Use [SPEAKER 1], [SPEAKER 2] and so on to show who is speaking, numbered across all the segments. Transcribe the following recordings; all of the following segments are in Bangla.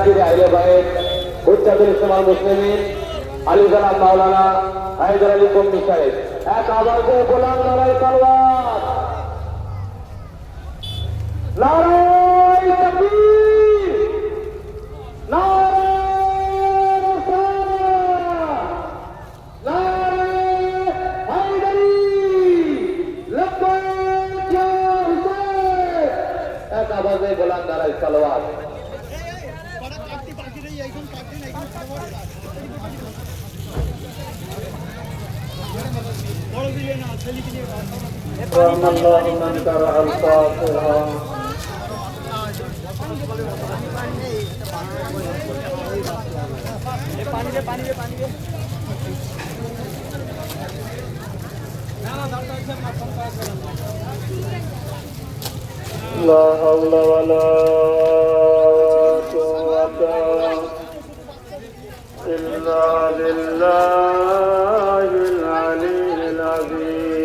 [SPEAKER 1] হাজির আইলে ভাইয়ের হুজ্জাতুল ইসলাম মুসলিমিন আলী জানাব মাওলানা হায়দার আলী কম্মি সাহেব এক আওয়াজে গোলাম লড়াই তলোয়ার নারায়ে তাকবীর নারায়ে রিসালাত নারায়ে হায়দারি লব্বাইক ইয়া হুসাইন এক আওয়াজে গোলাম লড়াই তলোয়ার رحم الله من قرأ الفاتحة لا حول ولا قوة إلا بالله العلي العظيم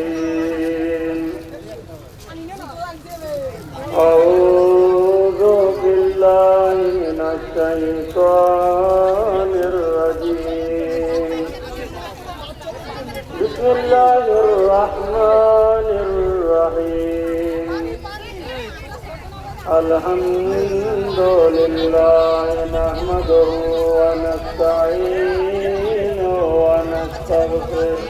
[SPEAKER 1] أعوذ بالله من الشيطان الرجيم بسم الله الرحمن الرحيم الحمد لله نحمده ونستعينه ونستغفره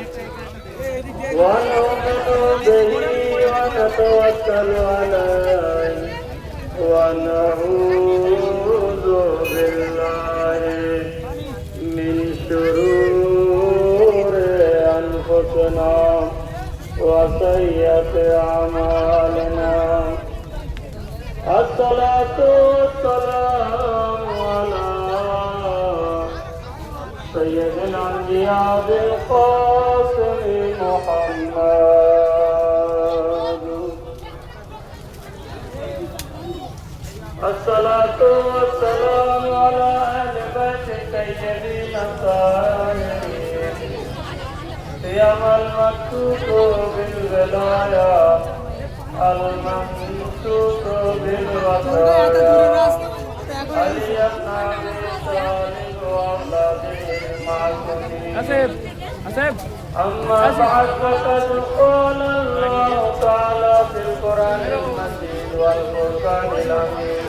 [SPEAKER 1] ونؤمن به ونتوكل عليه ونعوذ بالله من شرور أنفسنا وسيئات أعمالنا الصلاة والسلام على سيد الأنبياء بالقاسم محمد الصلاة والسلام على أهل بيت سيدنا الطاهرين سيما المكتوب بالولاية الممسوك بالوصايا علي بن أبي طالب وأولاده المعصومين أما بعد فقد قال الله تعالى في القرآن المجيد والفرقان الحميد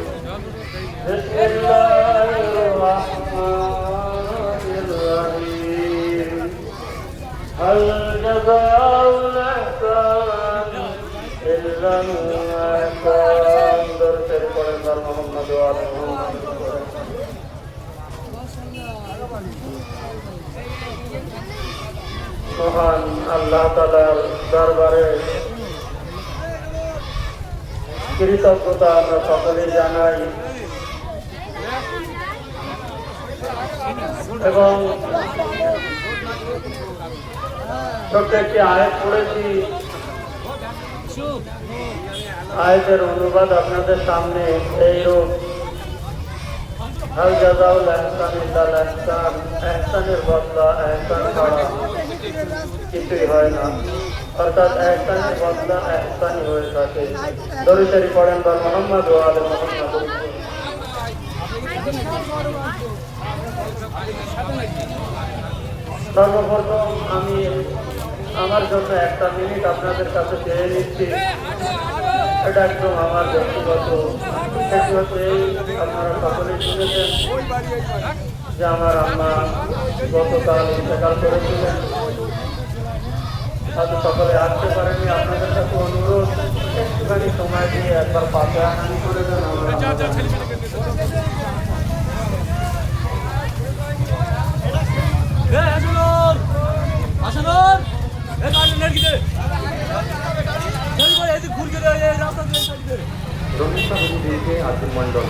[SPEAKER 1] بسم الله الرحمن الرحيم هل جزاء الإحسان إلا الإحسان درسل قرآن محمد وعلى محمد মহান আল্লাহ তাআলার দরবারে কৃতজ্ঞতা আমরা সকলে জানাই এবং ছোট্ট একটি আয়াত পড়েছি আয়াতের অনুবাদ আপনাদের সামনে এইরূপ হাল জাযাউল ইহসান ইল্লাল ইহসান ইহসানের বদলা ইহসান ছাড়া কিছুই হয় না অর্থাৎ ইহসানের বদলা ইহসানই হয়ে থাকে দরুদ শরীফ পড়েন বল মুহাম্মদ ওয়া আলি মুহাম্মদ সর্বপ্রথম আমি আমার জন্য একটা মিনিট আপনাদের কাছে চেয়ে নিচ্ছি এটা একদম আমার ব্যক্তিগত আপনারা সকলেই শুনেছেন যে আমার আম্মা গতকাল ইন্তেকাল করেছিলেন হয়তো সকলে আসতে পারেনি আপনাদের কাছে অনুরোধ একটুখানি সময় দিয়ে একবার পাশে আনানি করে দেন রবীন্দ্র আজিম মন্ডল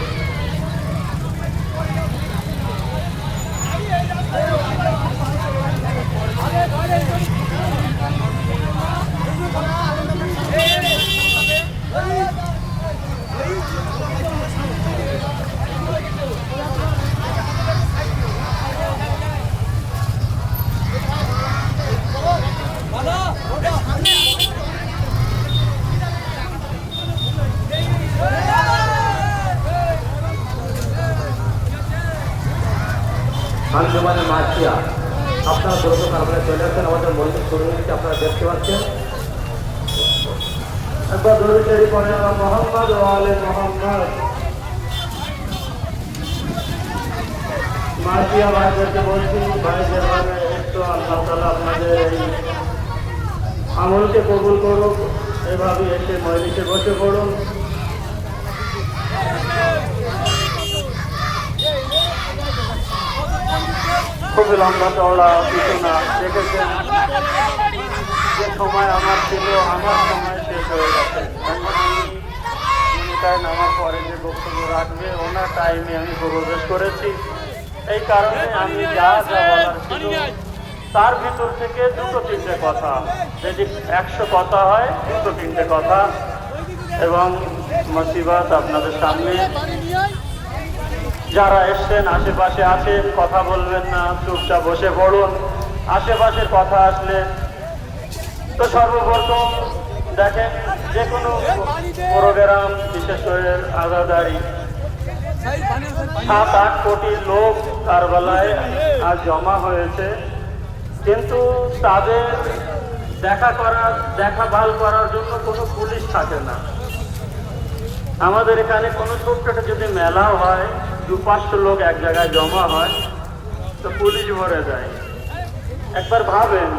[SPEAKER 2] আঞ্জুমানে মার্সিয়া আপনারা দ্রুত কারবারে চলে আসছেন। আমাদের মন্দির শুরু হয়েছে, আপনারা দেখতে পাচ্ছেন।
[SPEAKER 1] একবার দরুদ শরীফ পড়েন মোহাম্মদ ওয়া আলে মোহাম্মদ। মার্সিয়া ভাইদেরকে বলছি, ভাইদের মানে একটু আল্লাহ তাআলা আপনাদের এই আমলকে কবুল করুক। এভাবে এসে মজলিসে বসে পড়ুন। খুবই লম্বা চওড়া কিছু না, দেখেছেন যে সময় আমার ছিল, আমার সময় শেষ হয়ে গেছে। এখন আমি মিনিটায় নামার পরে যে বক্তব্য রাখবে ওনার টাইমে আমি প্রবেশ করেছি। এই কারণে আমি যা যা বলার ছিল তার ভিতর থেকে দুটো তিনটে কথা, যদি 100 কথা হয় দুটো তিনটে কথা এবং মুসিবত আপনাদের সামনে। যারা এসছেন আশেপাশে আছেন, কথা বলবেন না, চুপচাপ বসে পড়ুন। আশেপাশের কথা আসলে তো সর্বপ্রথম দেখেন, যে কোনো প্রোগ্রাম, বিশেষ করে আজাদারি 7-8 কোটি লোক কারবালায় আজ জমা হয়েছে, কিন্তু তাদের দেখাভাল করার জন্য কোনো পুলিশ থাকে না। আমাদের এখানে কোনো ছোট্ট যদি মেলাও হয়, 200-500 লোক এক জায়গায় জমা হয়, তো পুলিশ ভরে যায়। একবার ভাবেন